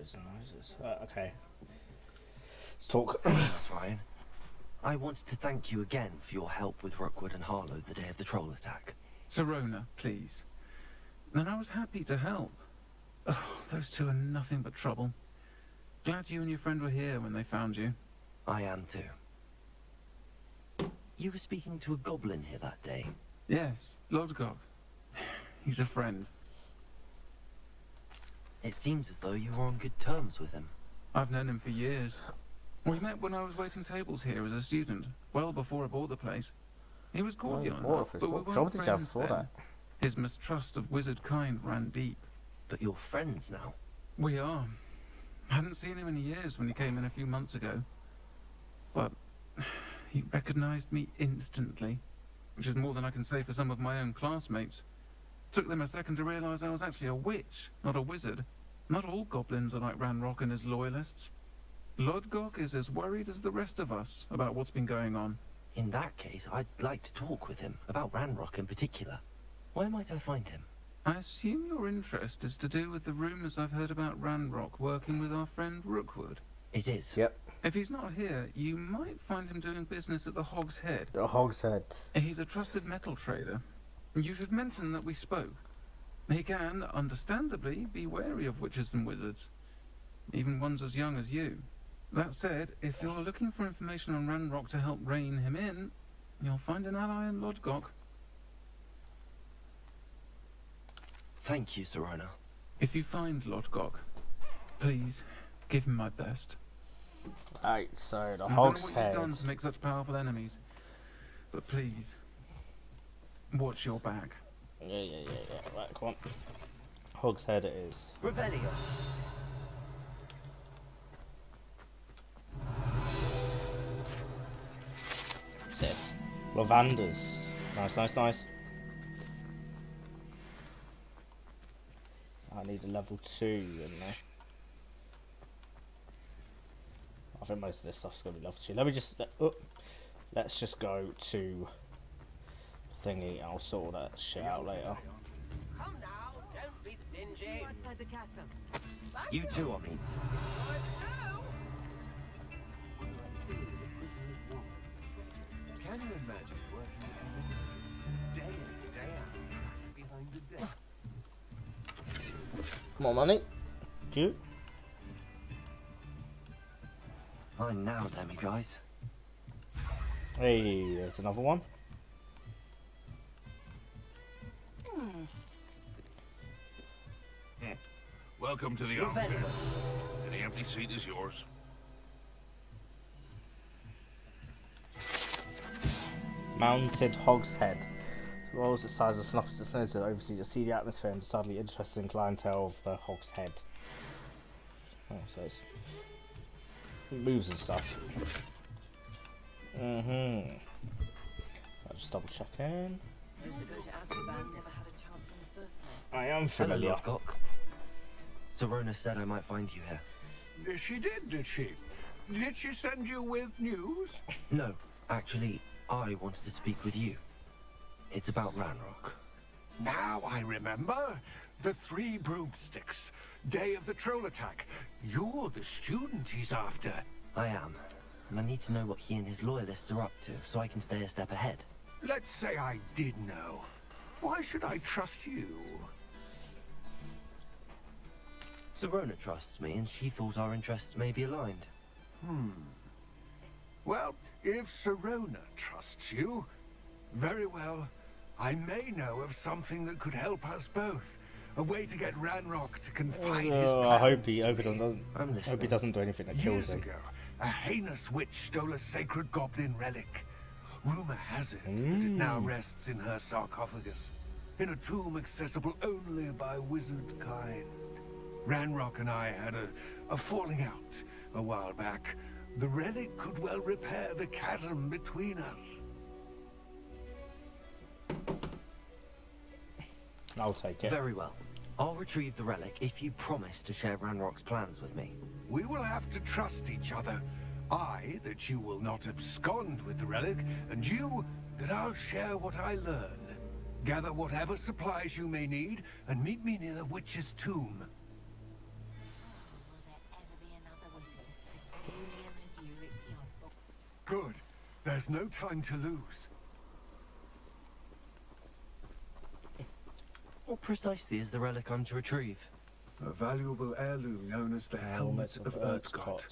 Hollows and Noises. Okay. Let's talk. That's Ryan. I wanted to thank you again for your help with Rookwood and Harlow the day of the troll attack. Sirona, please. And I was happy to help. Oh, those two are nothing but trouble. Glad you and your friend were here when they found you. I am too. You were speaking to a goblin here that day. Yes, Lodgok. He's a friend. It seems as though you were on good terms with him. I've known him for years. We met when I was waiting tables here as a student, well before I bought the place. He was cordial enough, but we weren't friends then. His mistrust of wizard kind ran deep. But you're friends now. We are. Hadn't seen him in years when he came in a few months ago. But he recognized me instantly, which is more than I can say for some of my own classmates. Took them a second to realize I was actually a witch, not a wizard. Not all goblins are like Ranrock and his loyalists. Lodgok is as worried as the rest of us about what's been going on. In that case, I'd like to talk with him, about Ranrock in particular. Where might I find him? I assume your interest is to do with the rumors I've heard about Ranrock working with our friend Rookwood. It is. Yep. If he's not here, you might find him doing business at the Hog's Head. The Hog's Head. He's a trusted metal trader. You should mention that we spoke. He can, understandably, be wary of witches and wizards. Even ones as young as you. That said, if you're looking for information on Ranrock to help rein him in, you'll find an ally in Lodgok. Thank you, Sirona. If you find Lodgok, please give him my best. Right, so the I don't know Hog's what Head. you've done to make such powerful enemies, but please, watch your back. Yeah. Right, come on. Hog's Head it is. Revelio. Sick. Lavanders. Nice. I need a level 2 in there. I think most of this stuff's gonna be level 2. Let me just let's just go to thingy. I'll sort that shit out later. Come now, don't be stingy. Outside the castle. You too, Amit. Can you imagine working with him day in, day out, behind the desk? More money. Cute. I'm now, guys. Hey, there's another one. Welcome to the office. Any empty seat is yours. Mounted Hog's Head. Rolls the size of snuff as a senator that oversees the seedy atmosphere and decidedly interesting clientele of the Hog's Head. Oh, so it's moves and stuff. I'll just double check in. Those that go to Azkaban never had a chance in the first place. I am Hello, familiar. Lodgok. Sirona said I might find you here. She did she? Did she send you with news? No, actually, I wanted to speak with you. It's about Ranrock. Now I remember. The 3 broomsticks. Day of the troll attack. You're the student he's after. I am, and I need to know what he and his loyalists are up to, so I can stay a step ahead. Let's say I did know. Why should I trust you? Sirona trusts me, and she thought our interests may be aligned. Well, if Sirona trusts you, very well. I may know of something that could help us both. A way to get Ranrock to confide his plans I hope he to me. doesn't do anything that kills Years him. ago, a heinous witch stole a sacred goblin relic. Rumor has it that it now rests in her sarcophagus, in a tomb accessible only by wizard kind. Ranrock and I had a falling out a while back. The relic could well repair the chasm between us. I'll take it. Very well. I'll retrieve the relic if you promise to share Ranrock's plans with me. We will have to trust each other. I, that you will not abscond with the relic, and you, that I'll share what I learn. Gather whatever supplies you may need, and meet me near the witch's tomb. There's no time to lose. What precisely is the relic I'm to retrieve? A valuable heirloom known as the Helmet of Erdcott.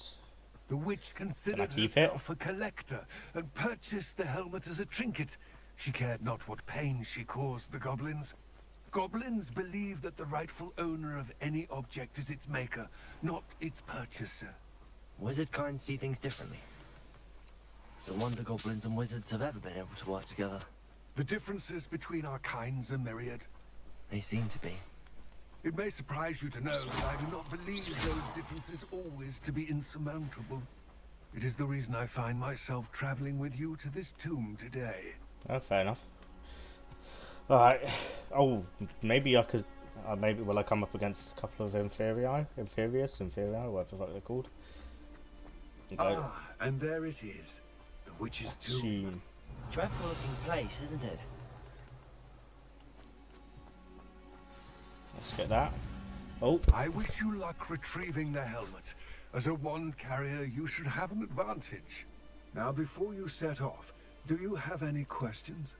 The witch considered keep herself a collector and purchased the helmet as a trinket. She cared not what pain she caused the goblins. Goblins believe that the rightful owner of any object is its maker, not its purchaser. Wizard kind see things differently. It's a wonder goblins and wizards have ever been able to work together. The differences between our kinds are myriad. They seem to be. It may surprise you to know that I do not believe those differences always to be insurmountable. It is the reason I find myself traveling with you to this tomb today. Oh, fair enough. Alright. Oh, maybe I could... maybe will I come up against a couple of Inferi, whatever the fuck they're called. Ah, and there it is. The witch's tomb. Dreadful looking place, isn't it? Let's get that. Oh. I wish you luck retrieving the helmet. As a wand carrier, you should have an advantage. Now, before you set off, do you have any questions?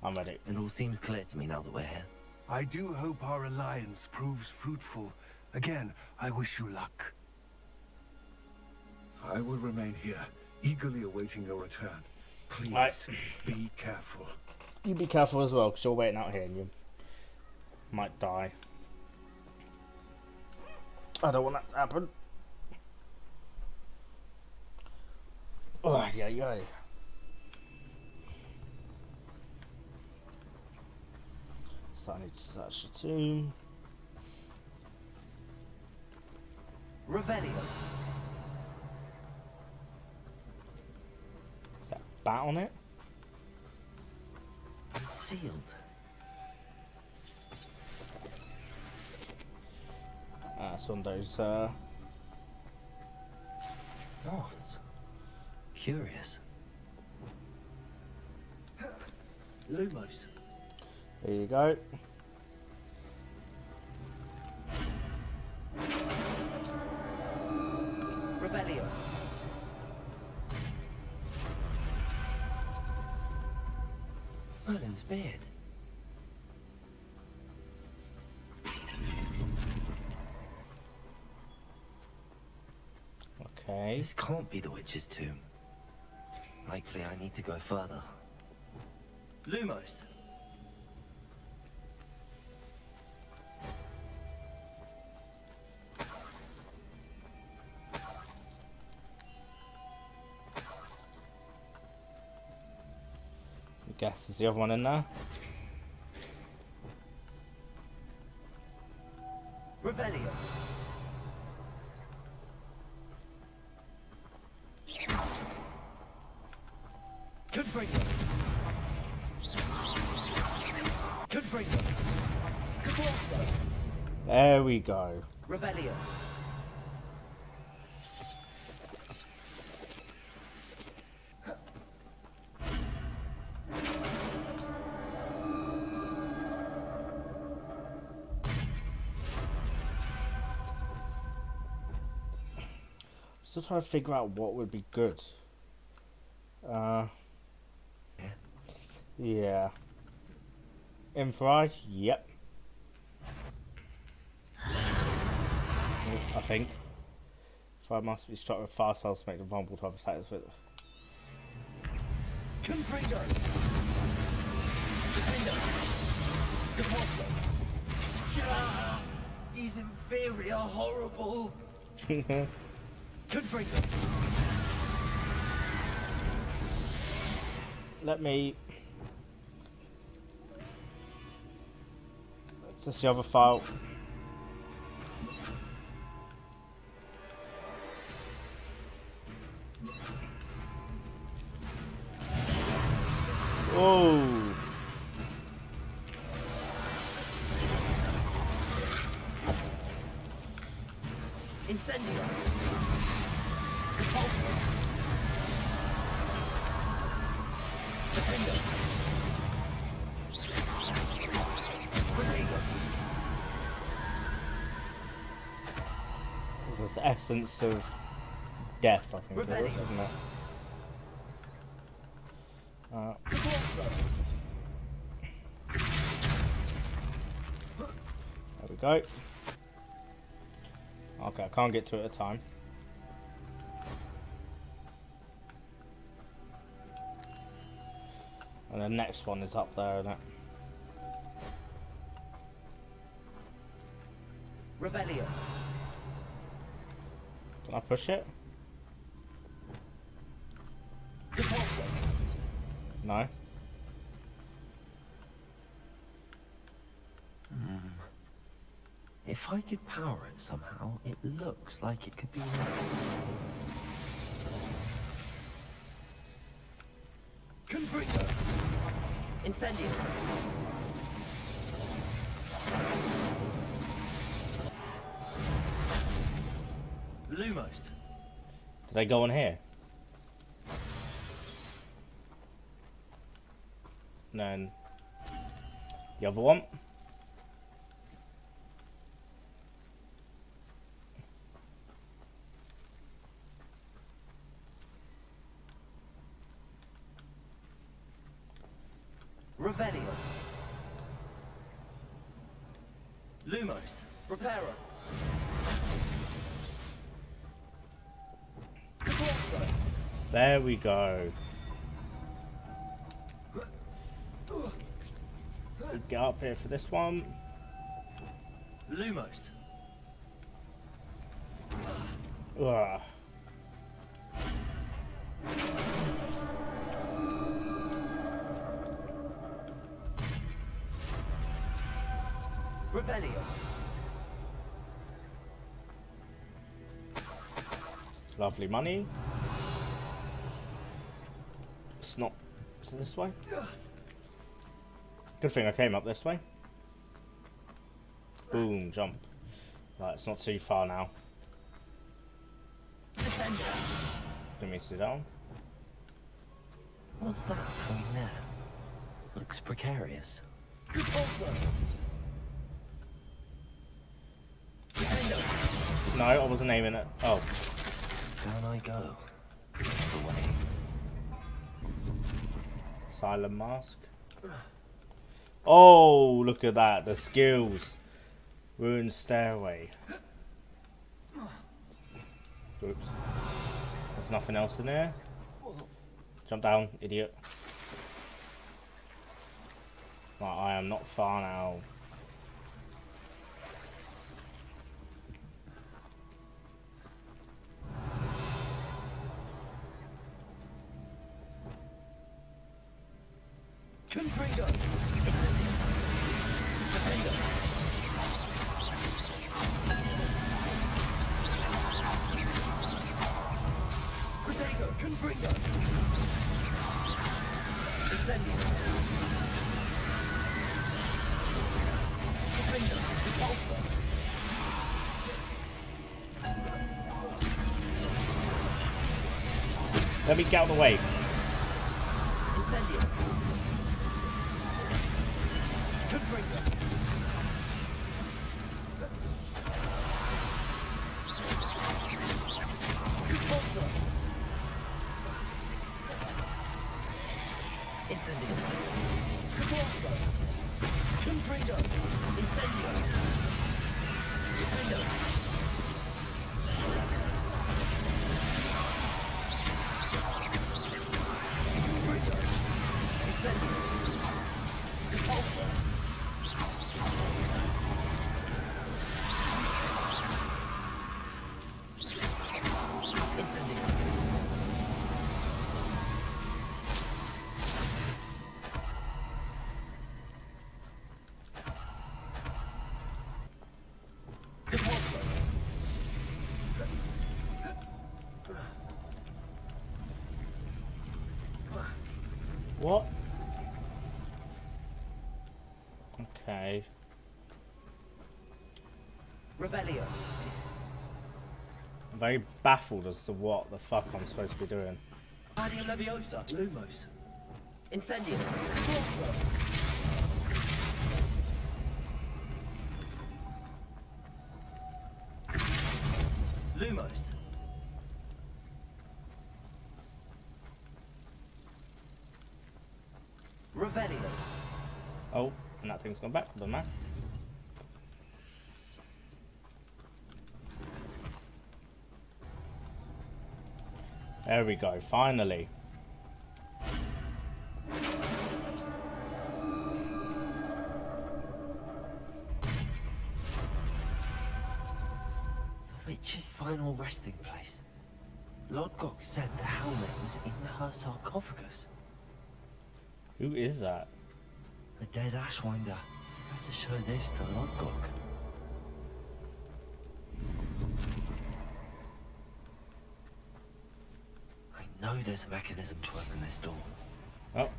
I'm ready. It all seems clear to me now that we're here. I do hope our alliance proves fruitful. Again, I wish you luck. I will remain here, eagerly awaiting your return. Please, be careful. You be careful as well, because you're waiting out here and you might die. I don't want that to happen. Oh, yeah. So I need to search the tomb. Revelio. Is that a bat on it? It's sealed. It's one of those, Moths. Curious. Lumos. There you go. Revelio. Merlin's beard. Okay. This can't be the witch's tomb. Likely I need to go further. Lumos. I guess is the other one in there. Revelio. Confringo. Confringo. Caporso. There we go. Revelio. Still trying to figure out what would be good. Yeah. INFERI, yep. I think. Fire must be struck with fast spells to make them vulnerable to other attacks with. Confringo. Caporso. These inferi are horrible. Confringo. Let me. Is this the other file? Oh. Incendio. Caporso. There's this essence of death, I think, isn't it? There we go. Okay, I can't get to it at a time. And the next one is up there, isn't it? Revelio. Can I push it? Depulso. No. If I could power it somehow, it looks like it could be lit. Confringo. Incendio. Lumos. Did they go on here? And then the other one. Revelio. Lumos. Reparo. Depulso. There we go. Get up here for this one. Lumos. Ugh. Revelio. Lovely money. It's not. Is it this way? Good thing I came up this way. Boom, jump. Right, it's not too far now. Descendo. Didn't mean to do that one. What's that hanging there? Looks precarious. Depulso. Defendo. No, I wasn't aiming it. Oh. Down I go. The way. Silent mask. Oh, look at that. The skills. Ruined stairway. Oops. There's nothing else in there. Jump down, idiot. Right, I am not far now. Confringo. It's a Defendo. Protego. Confringo. Incendio. Defendo. Depulso. Let me get out of the way. Incendio. Confringo. Depulso. Incendio. Depulso. Confringo. Incendio. Defendo. Confringo. Incendio. Depulso. Incendio. Depulso. What? Okay. Revelio. I'm very baffled as to what the fuck I'm supposed to be doing. Adio Leviosa. Lumos. Incendio. Depulso. Lumos. Revelio. Oh, and that thing's gone back with the man. There we go, finally. The witch's final resting place. Lodgok said the helmet was in her sarcophagus. Who is that? A dead Ashwinder. I had to show this to Lodgok. I know there's a mechanism to open this door. Oh.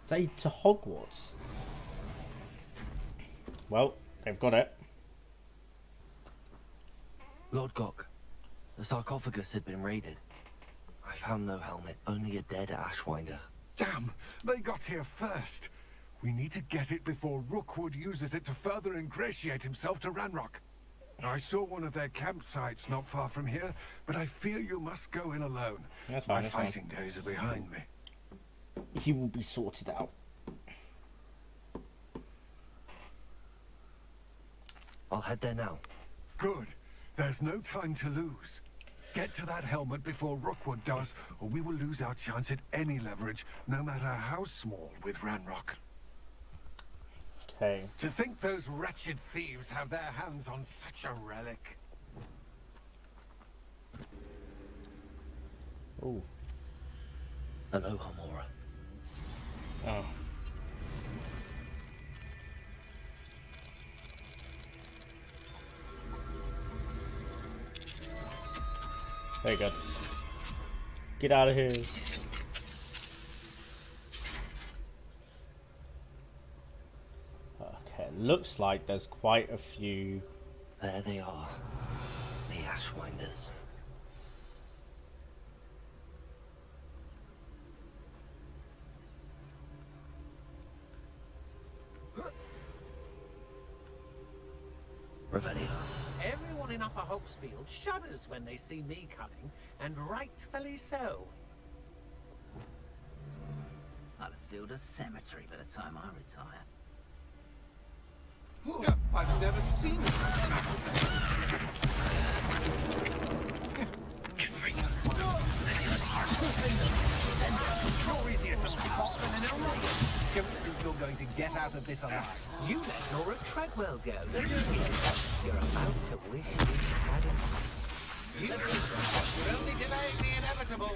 Say to Hogwarts. Well, they've got it. Lodgok, the sarcophagus had been raided. I found no helmet, only a dead Ashwinder. Damn, they got here first. We need to get it before Rookwood uses it to further ingratiate himself to Ranrock. I saw one of their campsites not far from here, but I fear you must go in alone. That's fine, My that's fine. fighting days are behind me. He will be sorted out. I'll head there now. Good. There's no time to lose. Get to that helmet before Rookwood does, or we will lose our chance at any leverage, no matter how small, with Ranrock. Okay. To think those wretched thieves have their hands on such a relic. Oh. Hello, Homora. Oh. Very good. Get out of here. Okay, looks like there's quite a few. There they are. The Ashwinders. Revelio. Everyone in Upper Hogsfield shudders when they see me coming, and rightfully so. I'll have filled a cemetery by the time I retire. I've never seen such magic. You're easier to spot than an elder. Don't think you're going to get out of this alive. You let Laura Treadwell go. You're about to wish you had it. You're only delaying the inevitable.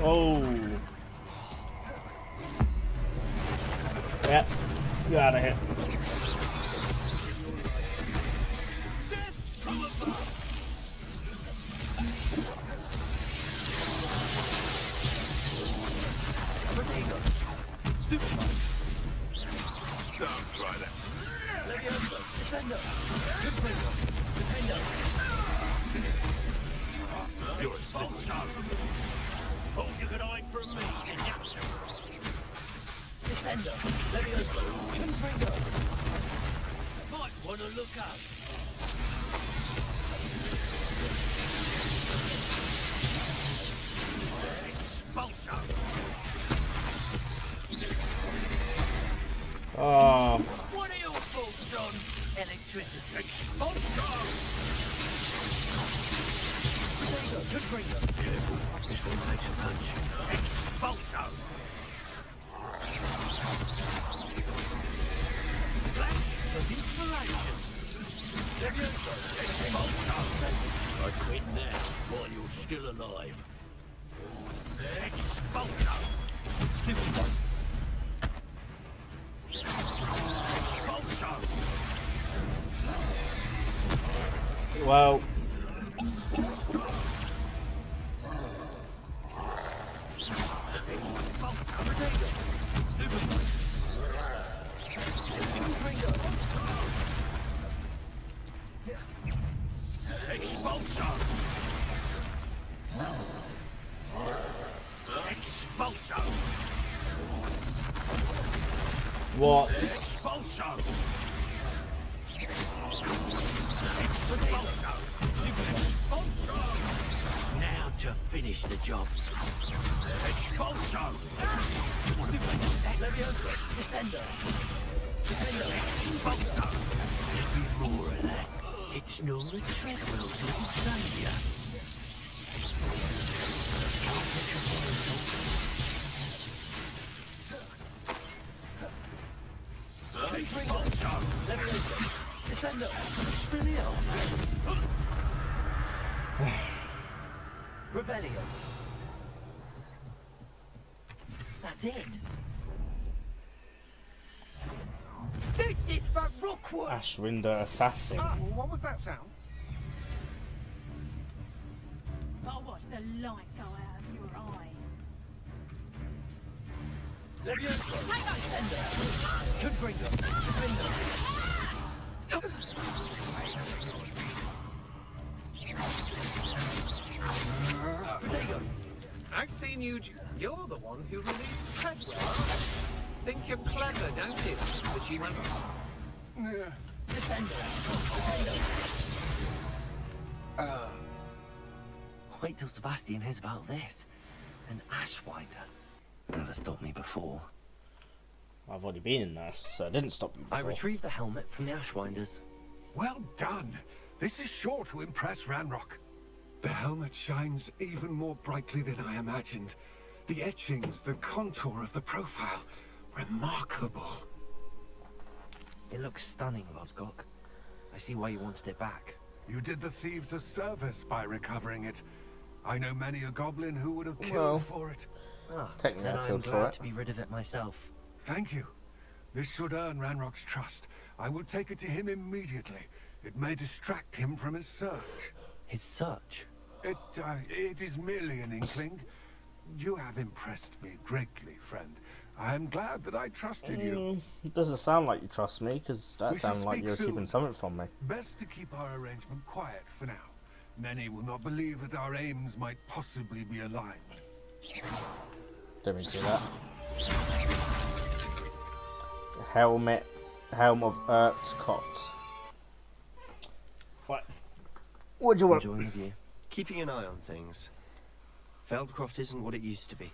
Oh. Yep. You're out of here. Don't try that. You're a slippery. Thought you could hide from me, did you? Descender. Levioso. Confringo. Might want to look up. Expulsion. Oh. What are your thoughts on electricity? Expulsion. Confringo. Careful, this one takes a punch. Expulsion. Flash of inspiration. Expulsion. I quit now while you're still alive. Expulsion. Stupid one. Expulsion. Well. Expulsion! Expulsion! What? Expulsion! Expulsion! Now to to finish the job. Expulso! Leviosa! Descendo! Defendo! Expulso! There'll be more of that. It's Nora Treadwell's little saviour. Expulso! Leviosa! Descendo! Expelliarmus! Revelio! That's it! This is for Rookwood! Ashwinder Assassin. Ah, well, what was that sound? I'll watch the light go out of your eyes. Leviosa! Hang on! Descendo! Confringo! Defendo! Protego! I've seen you. You're the one who released Treadwell. Think you're clever, don't you? But she went. Descendo! Wait till Sebastian hears about this. An Ashwinder. Never stopped me before. I've already been in there, so it didn't stop me before. I retrieved the helmet from the Ashwinders. Well done. This is sure to impress Ranrock. The helmet shines even more brightly than I imagined. The etchings, the contour of the profile, remarkable. It looks stunning, Lodgok. I see why you wanted it back. You did the thieves a service by recovering it. I know many a goblin who would have killed Well, for it. Ah, technically then I I'm killed for glad it. to be rid of it myself. Thank you. This should earn Ranrock's trust. I will take it to him immediately. It may distract him from his search. His search? It is merely an inkling. You have impressed me greatly, friend. I am glad that I trusted you. It doesn't sound like you trust me, because that We shall sounds like speak you're soon. keeping something from me. Best to keep our arrangement quiet for now. Many will not believe that our aims might possibly be aligned. Don't mean to do that. Helm of Urtkot. What do you want? Enjoying the view. Keeping an eye on things. Feldcroft isn't what it used to be.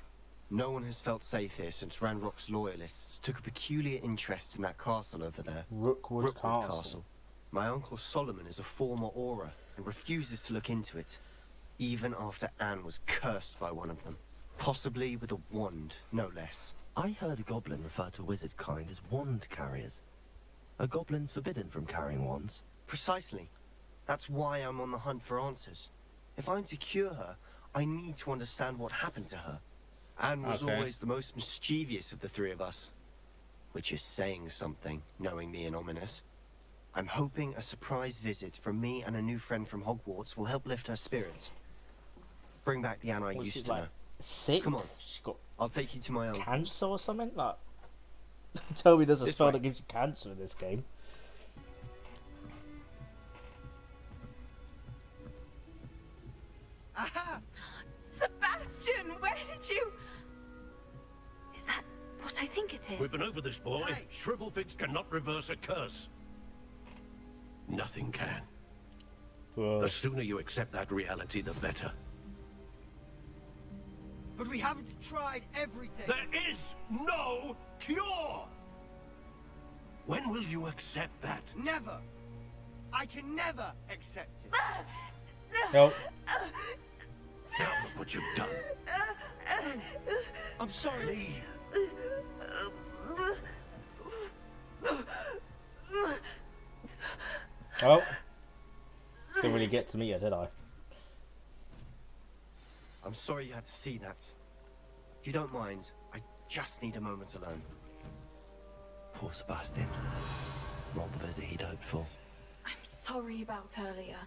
No one has felt safe here since Ranrock's loyalists took a peculiar interest in that castle over there. Rookwood Castle. My uncle Solomon is a former Auror and refuses to look into it, even after Anne was cursed by one of them. Possibly with a wand, no less. I heard a goblin refer to wizard kind as wand carriers. Are goblins forbidden from carrying wands? Precisely. That's why I'm on the hunt for answers. If I'm to cure her, I need to understand what happened to her. Anne was Okay. always the most mischievous of the three of us. Which is saying something, knowing me and ominous. I'm hoping a surprise visit from me and a new friend from Hogwarts will help lift her spirits. Bring back the Anne I What, used she's to like know. sick? Come on. She's got I'll take you to my uncle. cancer or something? Like, tell me there's a This spell way. that gives you cancer in this game. Aha! Sebastian, where did you... Is that what I think it is? We've been over this, boy. Shrivelfix cannot reverse a curse. Nothing can. Well, The sooner you accept that reality, the better. But we haven't tried everything. There is no cure! When will you accept that? Never. I can never accept it. help. Tell me what you've done. I'm sorry. Oh. Didn't really get to me yet, did I? I'm sorry you had to see that. If you don't mind, I just need a moment alone. Poor Sebastian. Not the visit he'd hoped for. I'm sorry about earlier.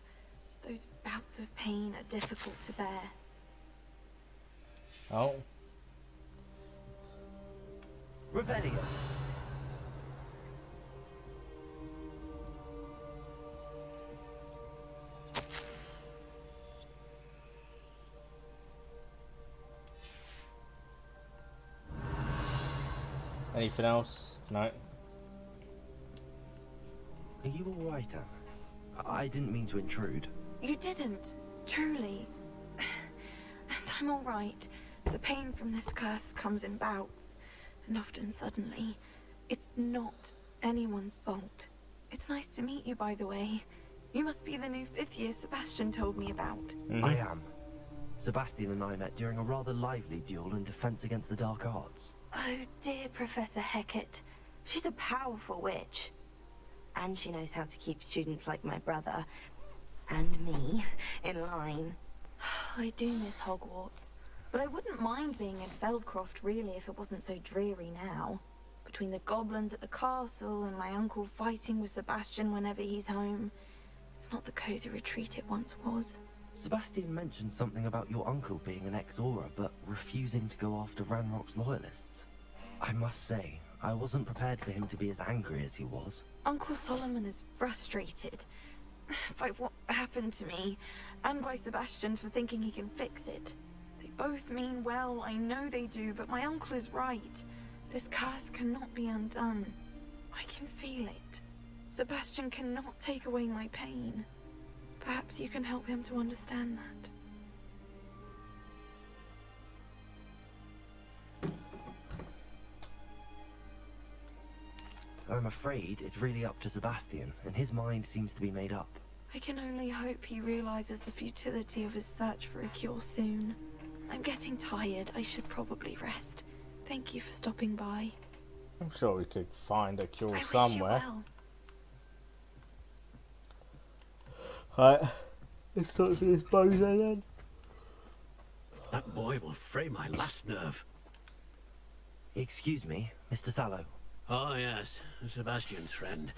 Those bouts of pain are difficult to bear. Oh. Revelio. Anything else? No. Are you alright, Anne? I didn't mean to intrude. You didn't, truly. I'm all right. The pain from this curse comes in bouts, and often suddenly. It's not anyone's fault. It's nice to meet you, by the way. You must be the new 5th year Sebastian told me about. I am. Sebastian and I met during a rather lively duel in Defense Against the Dark Arts. Oh dear, Professor Hecat. She's a powerful witch. And she knows how to keep students like my brother, and me, in line. I do miss Hogwarts, but I wouldn't mind being in Feldcroft really if it wasn't so dreary now. Between the goblins at the castle and my uncle fighting with Sebastian whenever he's home, it's not the cozy retreat it once was. Sebastian mentioned something about your uncle being an ex-Auror, but refusing to go after Ranrock's loyalists. I must say, I wasn't prepared for him to be as angry as he was. Uncle Solomon is frustrated by what happened to me, and by Sebastian for thinking he can fix it. They both mean well, I know they do, but my uncle is right. This curse cannot be undone. I can feel it. Sebastian cannot take away my pain. Perhaps you can help him to understand that. I'm afraid it's really up to Sebastian, and his mind seems to be made up. I can only hope he realizes the futility of his search for a cure soon. I'm getting tired. I should probably rest. Thank you for stopping by. I'm sure we could find a cure I wish somewhere. you well. Right, let's talk to this bozo then. That boy will fray my last nerve. Excuse me, Mr. Sallow. Oh, yes, Sebastian's friend.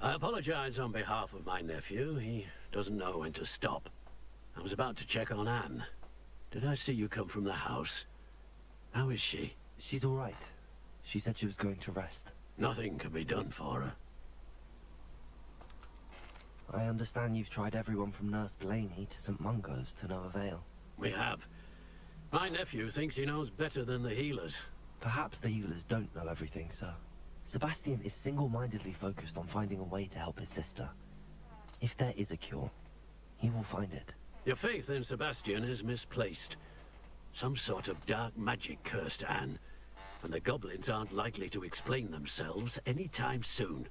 I apologize on behalf of my nephew. He doesn't know when to stop. I was about to check on Anne. Did I see you come from the house? How is she? She's all right. She said she was going to rest. Nothing can be done for her. I understand you've tried everyone from Nurse Blaney to St. Mungo's to no avail. We have. My nephew thinks he knows better than the healers. Perhaps the healers don't know everything, sir. Sebastian is single-mindedly focused on finding a way to help his sister. If there is a cure, he will find it. Your faith in Sebastian is misplaced. Some sort of dark magic cursed Anne, and the goblins aren't likely to explain themselves anytime soon.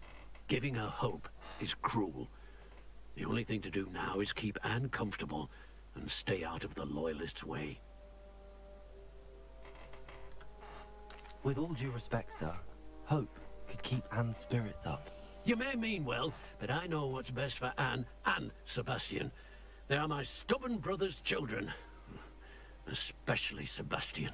Giving her hope is cruel. The only thing to do now is keep Anne comfortable and stay out of the Loyalists' way. With all due respect, sir, hope could keep Anne's spirits up. You may mean well, but I know what's best for Anne and Sebastian. They are my stubborn brother's children. Especially Sebastian.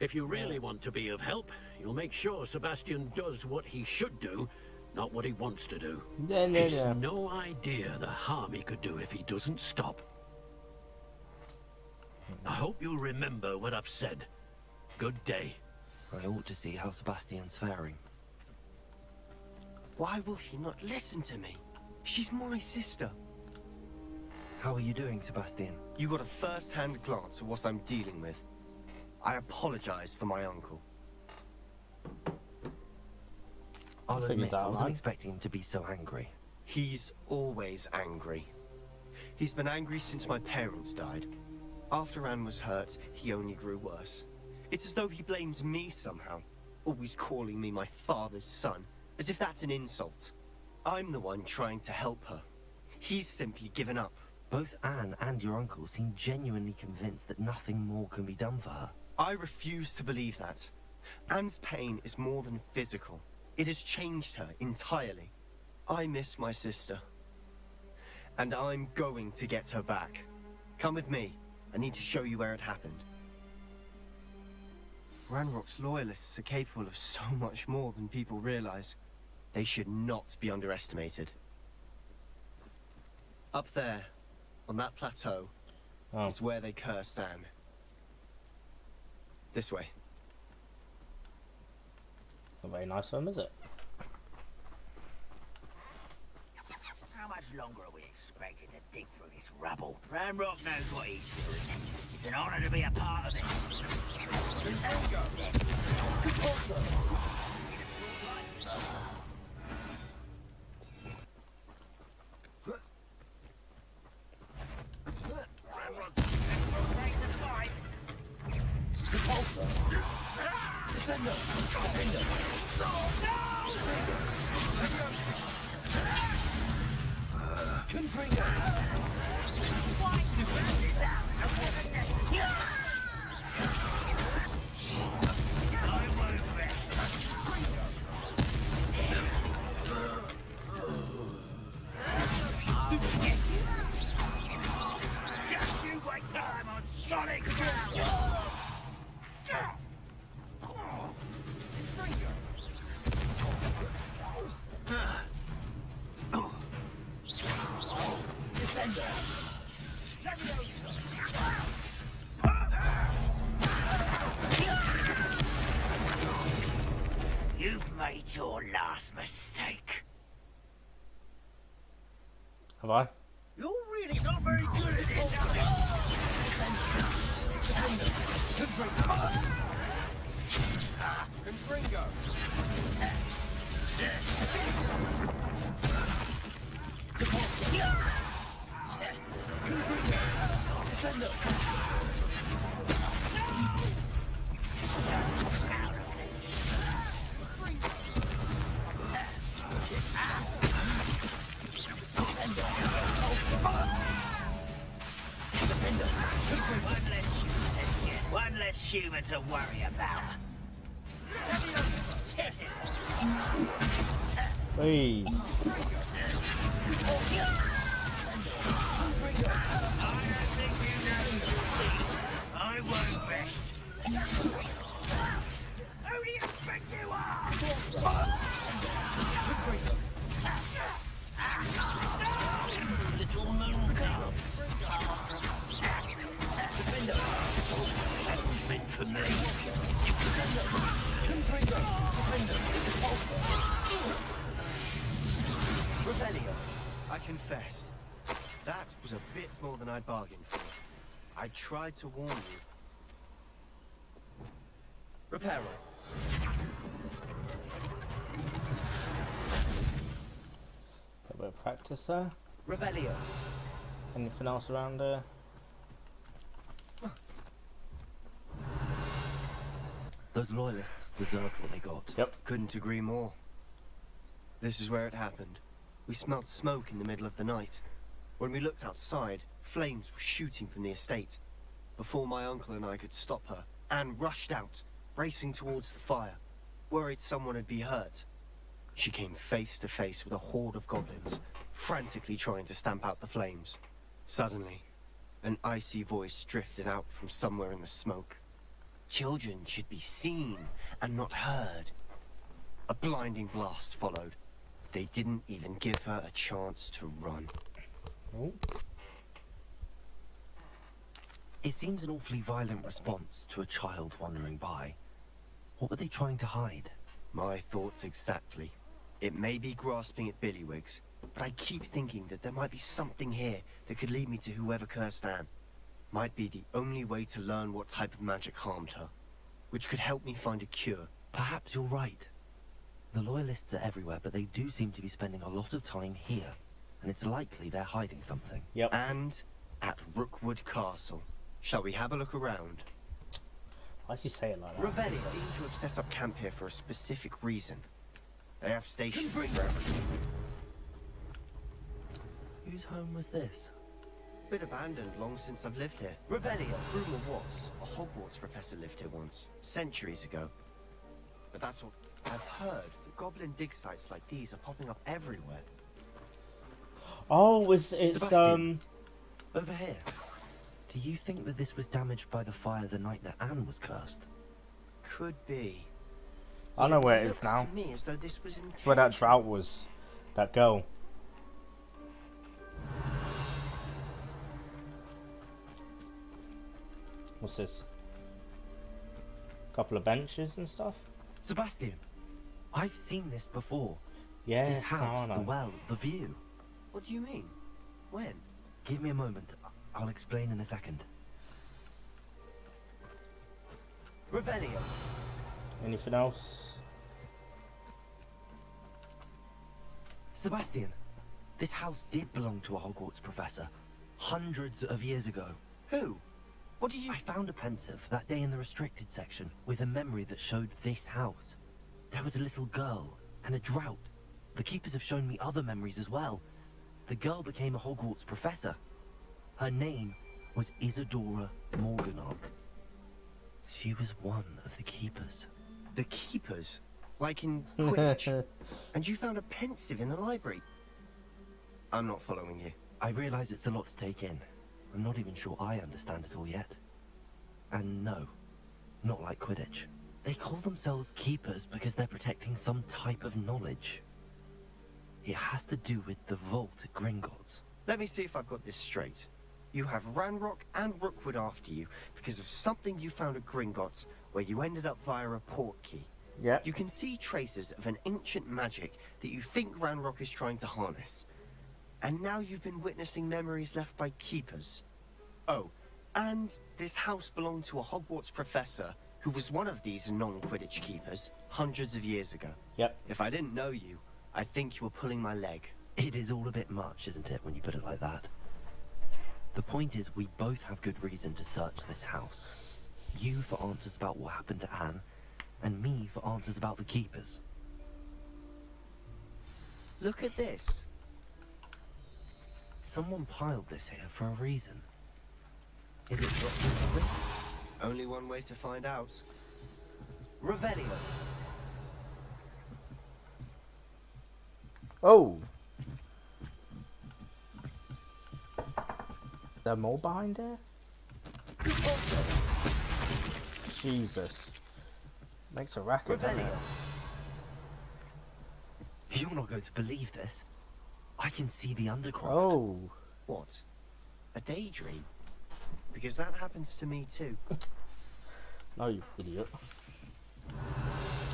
If you really want to be of help, you'll make sure Sebastian does what he should do, not what he wants to do. He's no idea the harm he could do if he doesn't stop. I hope you'll remember what I've said. Good day. I ought to see how Sebastian's faring. Why will he not listen to me? She's my sister. How are you doing, Sebastian? You got a first-hand glance at what I'm dealing with. I apologize for my uncle. I'll admit I wasn't expecting him to be so angry. He's always angry. He's been angry since my parents died. After Anne was hurt, he only grew worse. It's as though he blames me somehow, always calling me my father's son, as if that's an insult. I'm the one trying to help her. He's simply given up. Both Anne and your uncle seem genuinely convinced that nothing more can be done for her. I refuse to believe that. Anne's pain is more than physical. It has changed her entirely. I miss my sister. And I'm going to get her back. Come with me. I need to show you where it happened. Ranrock's loyalists are capable of so much more than people realize. They should not be underestimated. Up there, on that plateau, is where they cursed Anne. This way. Not very nice of him, is it? How much longer are we expected to dig through this rubble? Ranrock knows what he's doing. It's an honor to be a part of it. Just you wait till I'm on solid ground! You've made your last mistake. Have I? You're really not very good at this, are Confringo. One less human to worry about. Hey. I won't rest. Who do you think you are? Little moon girl. That was meant for me. Revelio, I confess, that was a bit more than I'd bargained for. I tried to warn you. Reparo. A bit of practice there. Revelio. Anything else around there? Those loyalists deserved what they got. Yep. Couldn't agree more. This is where it happened. We smelled smoke in the middle of the night. When we looked outside, flames were shooting from the estate. Before my uncle and I could stop her, Anne rushed out, racing towards the fire, worried someone had been hurt. She came face to face with a horde of goblins, frantically trying to stamp out the flames. Suddenly, an icy voice drifted out from somewhere in the smoke. Children should be seen and not heard. A blinding blast followed. They didn't even give her a chance to run. Oh. It seems an awfully violent response to a child wandering by. What were they trying to hide? My thoughts exactly. It may be grasping at Billywigs, but I keep thinking that there might be something here that could lead me to whoever cursed Anne. Might be the only way to learn what type of magic harmed her, which could help me find a cure. Perhaps you're right. The loyalists are everywhere, but they do seem to be spending a lot of time here, and it's likely they're hiding something. Yep. And at Rookwood Castle. Shall we have a look around? Why does he say it like that? They seem to have set up camp here for a specific reason. They have stations for everything. Whose home was this? Been abandoned long since I've lived here. Revelio. Rumor was a Hogwarts professor lived here once, centuries ago. But that's all. I've heard that goblin dig sites like these are popping up everywhere. Oh, it's Sebastian, over here. Do you think that this was damaged by the fire the night that Anne was cursed? Could be. I know where it looks is now. to me as though this was It's where that drought was. That girl. What's this? Couple of benches and stuff? Sebastian, I've seen this before. Yes, this house, now I the know. well, the view. What do you mean? When? Give me a moment. I'll explain in a second. Revelio. Anything else? Sebastian, this house did belong to a Hogwarts professor. Hundreds of years ago. Who? What do you... I found a pensive that day in the restricted section with a memory that showed this house. There was a little girl and a drought. The keepers have shown me other memories as well. The girl became a Hogwarts professor. Her name was Isadora Morganach. She was one of the keepers. The keepers? Like in Quidditch? And you found a pensive in the library? I'm not following you. I realize it's a lot to take in. I'm not even sure I understand it all yet. And no, not like Quidditch. They call themselves keepers because they're protecting some type of knowledge. It has to do with the vault at Gringotts. Let me see if I've got this straight. You have Ranrock and Rookwood after you because of something you found at Gringotts where you ended up via a port key. Yeah. You can see traces of an ancient magic that you think Ranrock is trying to harness. And now you've been witnessing memories left by keepers. Oh, and this house belonged to a Hogwarts professor who was one of these non-Quidditch keepers hundreds of years ago. Yep. If I didn't know you, I'd think you were pulling my leg. It is all a bit much, isn't it, when you put it like that? The point is, we both have good reason to search this house. You for answers about what happened to Anne, and me for answers about the keepers. Look at this. Someone piled this here for a reason. Is it dropped in something? Only one way to find out. Revelio. Oh! There more behind there? Jesus. Makes a racket, doesn't it? You're not going to believe this. I can see the Undercroft. Oh. What? A daydream? Because that happens to me too. No, you idiot.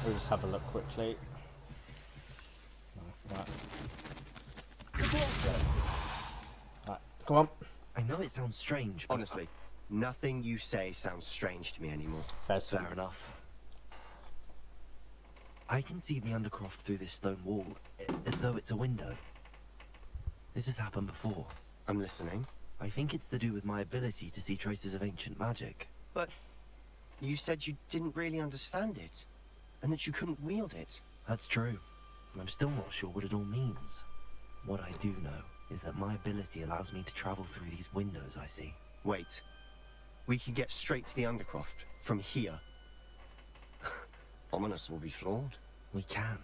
We'll just have a look quickly. No, right. Right, come on. I know it sounds strange, but Honestly, nothing you say sounds strange to me anymore. fair enough. I can see the Undercroft through this stone wall, as though it's a window. This has happened before. I'm listening. I think it's to do with my ability to see traces of ancient magic. But you said you didn't really understand it, and that you couldn't wield it. That's true. I'm still not sure what it all means. What I do know is that my ability allows me to travel through these windows I see. Wait. We can get straight to the Undercroft from here. Ominous will be flawed. We can.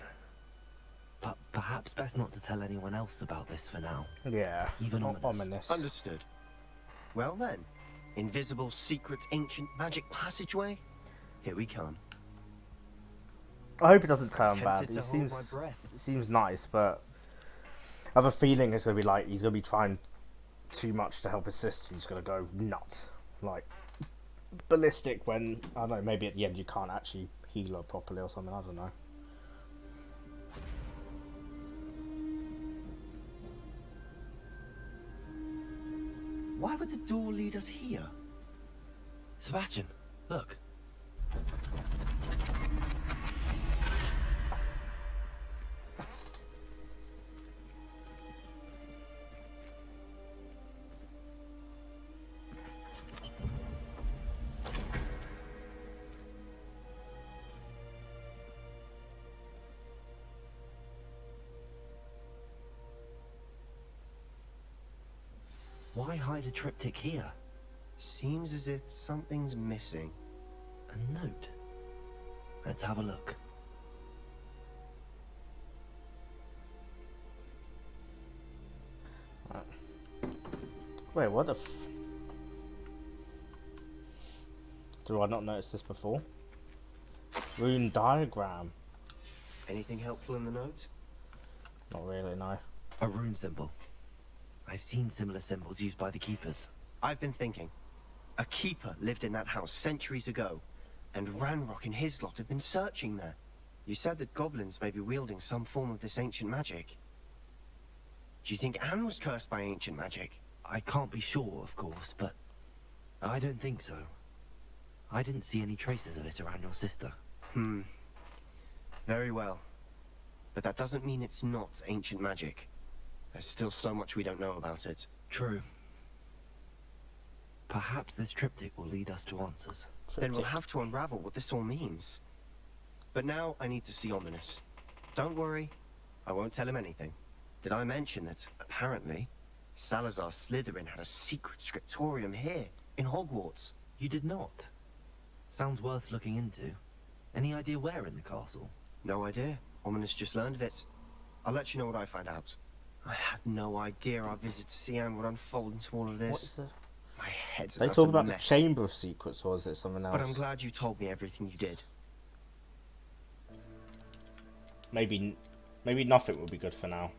But perhaps best not to tell anyone else about this for now. Yeah, Even ominous. Understood. Well then, invisible, secret, ancient magic passageway? Here we come. I hope it doesn't turn bad. Tempted to hold my breath. He seems nice, but I have a feeling it's going to be like he's going to be trying too much to help his sister. He's going to go nuts, like ballistic when, I don't know, maybe at the end you can't actually heal her properly or something, I don't know. Why would the door lead us here? Sebastian, look. Why hide a triptych here? Seems as if something's missing. A note. Let's have a look. Wait, what the f... Do I not notice this before? Rune diagram. Anything helpful in the note? Not really, no. A rune symbol. I've seen similar symbols used by the keepers. I've been thinking. A keeper lived in that house centuries ago, and Ranrock and his lot have been searching there. You said that goblins may be wielding some form of this ancient magic. Do you think Anne was cursed by ancient magic? I can't be sure, of course, but I don't think so. I didn't see any traces of it around your sister. Very well. But that doesn't mean it's not ancient magic. There's still so much we don't know about it. True. Perhaps this triptych will lead us to answers. Then we'll have to unravel what this all means. But now I need to see Ominous. Don't worry, I won't tell him anything. Did I mention that, apparently, Salazar Slytherin had a secret scriptorium here, in Hogwarts? You did not. Sounds worth looking into. Any idea where in the castle? No idea. Ominous just learned of it. I'll let you know what I find out. I had no idea our visit to Siam would unfold into all of this. What is it? My head's They talk about the Chamber of Secrets, or is it something else? But I'm glad you told me everything you did. Maybe nothing would be good for now.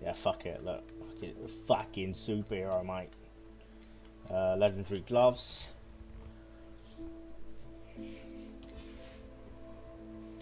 Yeah, fuck it. Look, fucking superhero, mate. Legendary gloves.